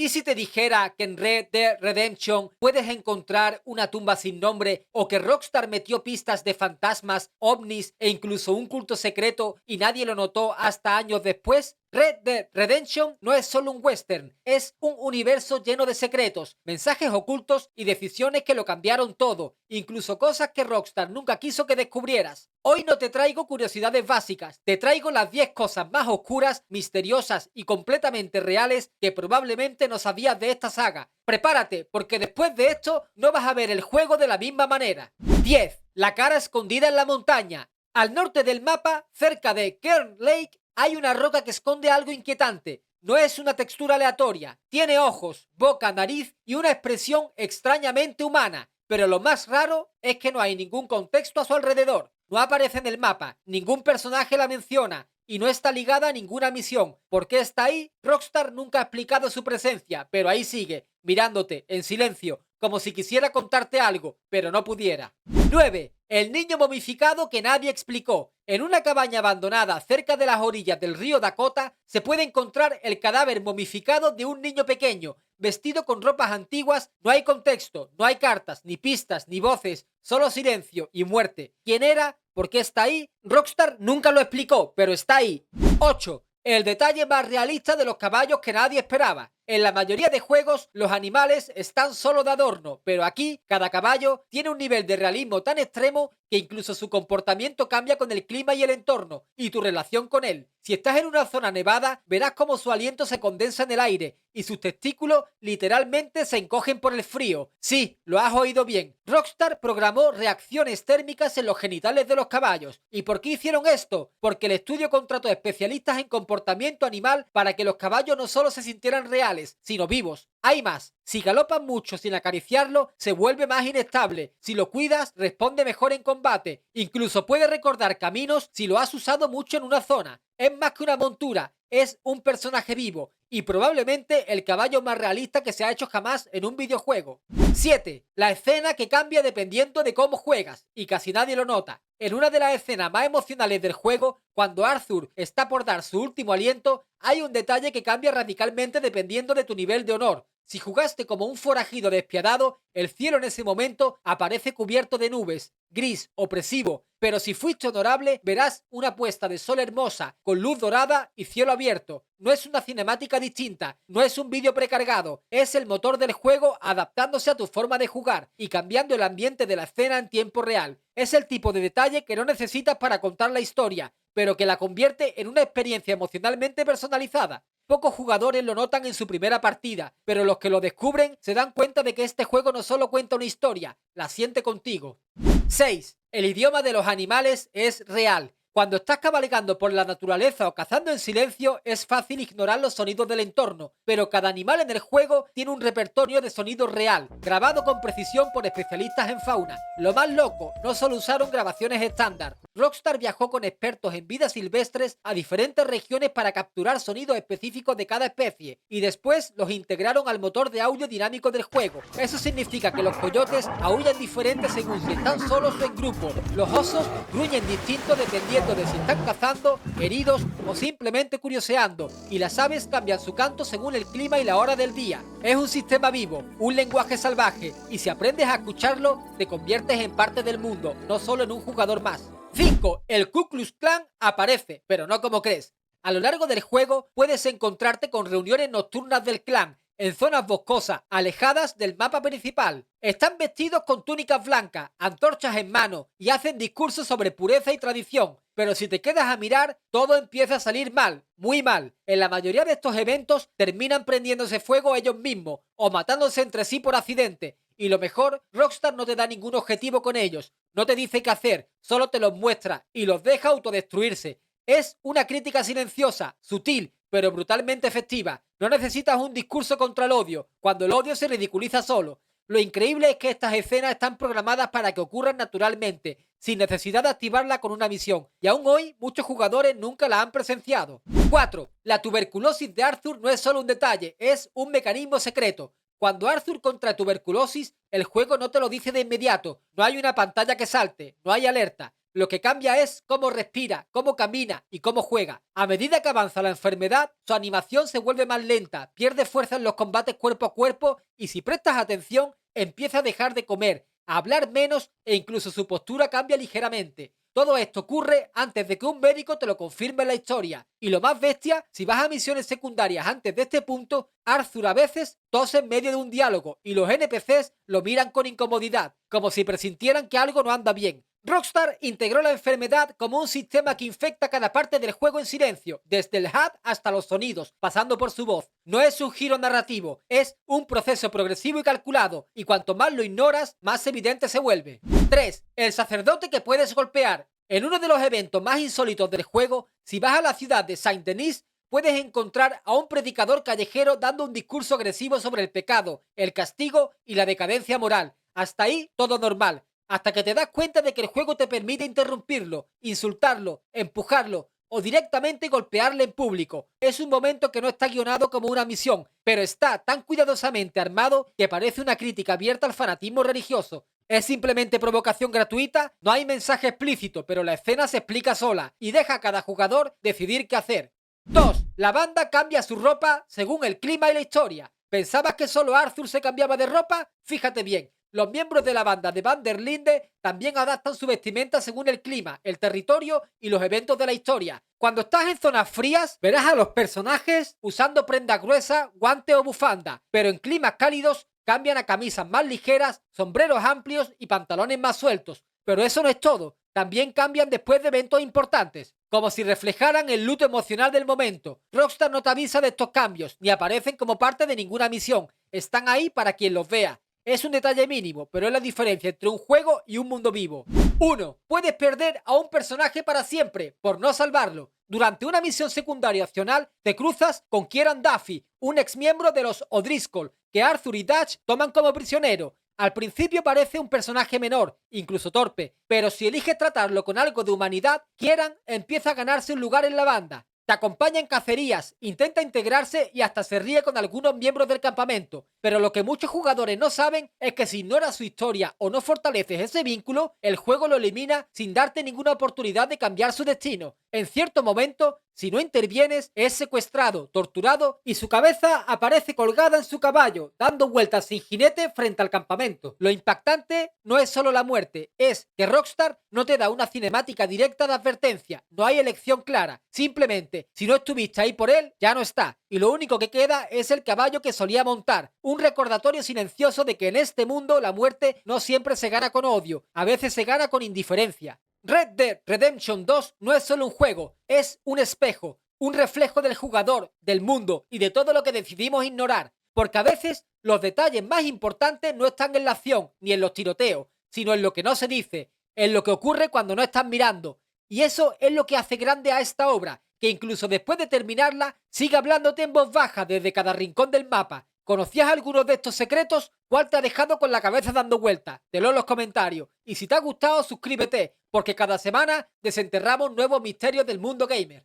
¿Y si te dijera que en Red Dead Redemption puedes encontrar una tumba sin nombre o que Rockstar metió pistas de fantasmas, ovnis e incluso un culto secreto y nadie lo notó hasta años después? Red Dead Redemption no es solo un western, es un universo lleno de secretos, mensajes ocultos y decisiones que lo cambiaron todo, incluso cosas que Rockstar nunca quiso que descubrieras. Hoy no te traigo curiosidades básicas, te traigo las 10 cosas más oscuras, misteriosas y completamente reales que probablemente no sabías de esta saga. Prepárate, porque después de esto no vas a ver el juego de la misma manera. 10. La cara escondida en la montaña. Al norte del mapa, cerca de Kern Lake, hay una roca que esconde algo inquietante. No es una textura aleatoria. Tiene ojos, boca, nariz y una expresión extrañamente humana. Pero lo más raro es que no hay ningún contexto a su alrededor. No aparece en el mapa, ningún personaje la menciona y no está ligada a ninguna misión. ¿Por qué está ahí? Rockstar nunca ha explicado su presencia, pero ahí sigue, mirándote, en silencio, como si quisiera contarte algo, pero no pudiera. 9. El niño momificado que nadie explicó. En una cabaña abandonada cerca de las orillas del río Dakota se puede encontrar el cadáver momificado de un niño pequeño, vestido con ropas antiguas. No hay contexto, no hay cartas, ni pistas, ni voces, solo silencio y muerte. ¿Quién era? ¿Por qué está ahí? Rockstar nunca lo explicó, pero está ahí. 8. El detalle más realista de los caballos que nadie esperaba. En la mayoría de juegos los animales están solo de adorno, pero aquí cada caballo tiene un nivel de realismo tan extremo que incluso su comportamiento cambia con el clima y el entorno, y tu relación con él. Si estás en una zona nevada, verás cómo su aliento se condensa en el aire y sus testículos literalmente se encogen por el frío. Sí, lo has oído bien. Rockstar programó reacciones térmicas en los genitales de los caballos. ¿Y por qué hicieron esto? Porque el estudio contrató especialistas en comportamiento animal para que los caballos no solo se sintieran reales, sino vivos. Hay más. Si galopas mucho sin acariciarlo, se vuelve más inestable. Si lo cuidas, responde mejor en combate. Incluso puede recordar caminos si lo has usado mucho en una zona. Es más que una montura, es un personaje vivo y probablemente el caballo más realista que se ha hecho jamás en un videojuego. 7. La escena que cambia dependiendo de cómo juegas y casi nadie lo nota. En una de las escenas más emocionales del juego, cuando Arthur está por dar su último aliento, hay un detalle que cambia radicalmente dependiendo de tu nivel de honor. Si jugaste como un forajido despiadado, el cielo en ese momento aparece cubierto de nubes, gris, opresivo, pero si fuiste honorable, verás una puesta de sol hermosa, con luz dorada y cielo abierto. No es una cinemática distinta, no es un vídeo precargado, es el motor del juego adaptándose a tu forma de jugar y cambiando el ambiente de la escena en tiempo real. Es el tipo de detalle que no necesitas para contar la historia, pero que la convierte en una experiencia emocionalmente personalizada. Pocos jugadores lo notan en su primera partida, pero los que lo descubren se dan cuenta de que este juego no solo cuenta una historia, la siente contigo. 6. El idioma de los animales es real. Cuando estás cabalgando por la naturaleza o cazando en silencio, es fácil ignorar los sonidos del entorno, pero cada animal en el juego tiene un repertorio de sonidos real, grabado con precisión por especialistas en fauna. Lo más loco, no solo usaron grabaciones estándar. Rockstar viajó con expertos en vida silvestres a diferentes regiones para capturar sonidos específicos de cada especie, y después los integraron al motor de audio dinámico del juego. Eso significa que los coyotes aúllan diferentes según si están solos o en grupo. Los osos gruñen distinto dependiendo de si están cazando, heridos o simplemente curioseando, y las aves cambian su canto según el clima y la hora del día. Es un sistema vivo, un lenguaje salvaje, y si aprendes a escucharlo, te conviertes en parte del mundo, no solo en un jugador más. 5. El Ku Klux Klan aparece, pero no como crees. A lo largo del juego puedes encontrarte con reuniones nocturnas del clan, en zonas boscosas, alejadas del mapa principal. Están vestidos con túnicas blancas, antorchas en mano y hacen discursos sobre pureza y tradición. Pero si te quedas a mirar, todo empieza a salir mal, muy mal. En la mayoría de estos eventos terminan prendiéndose fuego ellos mismos o matándose entre sí por accidente. Y lo mejor, Rockstar no te da ningún objetivo con ellos. No te dice qué hacer, solo te los muestra y los deja autodestruirse. Es una crítica silenciosa, sutil, pero brutalmente efectiva. No necesitas un discurso contra el odio, cuando el odio se ridiculiza solo. Lo increíble es que estas escenas están programadas para que ocurran naturalmente, sin necesidad de activarla con una misión, y aún hoy muchos jugadores nunca la han presenciado. 4. La tuberculosis de Arthur no es solo un detalle, es un mecanismo secreto. Cuando Arthur contrae tuberculosis, el juego no te lo dice de inmediato, no hay una pantalla que salte, no hay alerta. Lo que cambia es cómo respira, cómo camina y cómo juega. A medida que avanza la enfermedad, su animación se vuelve más lenta, pierde fuerza en los combates cuerpo a cuerpo y si prestas atención, empieza a dejar de comer, a hablar menos e incluso su postura cambia ligeramente. Todo esto ocurre antes de que un médico te lo confirme en la historia. Y lo más bestia, si vas a misiones secundarias antes de este punto, Arthur a veces tose en medio de un diálogo y los NPCs lo miran con incomodidad, como si presintieran que algo no anda bien. Rockstar integró la enfermedad como un sistema que infecta cada parte del juego en silencio, desde el HUD hasta los sonidos, pasando por su voz. No es un giro narrativo, es un proceso progresivo y calculado, y cuanto más lo ignoras, más evidente se vuelve. 3. El sacerdote que puedes golpear. En uno de los eventos más insólitos del juego, si vas a la ciudad de Saint-Denis, puedes encontrar a un predicador callejero dando un discurso agresivo sobre el pecado, el castigo y la decadencia moral. Hasta ahí todo normal, hasta que te das cuenta de que el juego te permite interrumpirlo, insultarlo, empujarlo o directamente golpearle en público. Es un momento que no está guionado como una misión, pero está tan cuidadosamente armado que parece una crítica abierta al fanatismo religioso. Es simplemente provocación gratuita, no hay mensaje explícito, pero la escena se explica sola y deja a cada jugador decidir qué hacer. 2. La banda cambia su ropa según el clima y la historia. ¿Pensabas que solo Arthur se cambiaba de ropa? Fíjate bien. Los miembros de la banda de Van der Linde también adaptan su vestimenta según el clima, el territorio y los eventos de la historia. Cuando estás en zonas frías, verás a los personajes usando prendas gruesas, guantes o bufanda, pero en climas cálidos cambian a camisas más ligeras, sombreros amplios y pantalones más sueltos. Pero eso no es todo, también cambian después de eventos importantes, como si reflejaran el luto emocional del momento. Rockstar no te avisa de estos cambios, ni aparecen como parte de ninguna misión, están ahí para quien los vea. Es un detalle mínimo, pero es la diferencia entre un juego y un mundo vivo. 1. Puedes perder a un personaje para siempre, por no salvarlo. Durante una misión secundaria opcional, te cruzas con Kieran Duffy, un ex miembro de los O'Driscoll, que Arthur y Dutch toman como prisionero. Al principio parece un personaje menor, incluso torpe, pero si eliges tratarlo con algo de humanidad, Kieran empieza a ganarse un lugar en la banda. Te acompaña en cacerías, intenta integrarse y hasta se ríe con algunos miembros del campamento. Pero lo que muchos jugadores no saben es que si ignoras su historia o no fortaleces ese vínculo, el juego lo elimina sin darte ninguna oportunidad de cambiar su destino. En cierto momento, si no intervienes, es secuestrado, torturado y su cabeza aparece colgada en su caballo, dando vueltas sin jinete frente al campamento. Lo impactante no es solo la muerte, es que Rockstar no te da una cinemática directa de advertencia, no hay elección clara, simplemente, si no estuviste ahí por él, ya no está, y lo único que queda es el caballo que solía montar, un recordatorio silencioso de que en este mundo la muerte no siempre se gana con odio, a veces se gana con indiferencia. Red Dead Redemption 2 no es solo un juego, es un espejo, un reflejo del jugador, del mundo y de todo lo que decidimos ignorar, porque a veces los detalles más importantes no están en la acción ni en los tiroteos, sino en lo que no se dice, en lo que ocurre cuando no estás mirando. Y eso es lo que hace grande a esta obra, que incluso después de terminarla, sigue hablándote en voz baja desde cada rincón del mapa. ¿Conocías algunos de estos secretos? ¿Cuál te ha dejado con la cabeza dando vueltas? Te leo en los comentarios. Y si te ha gustado, suscríbete, porque cada semana desenterramos nuevos misterios del mundo gamer.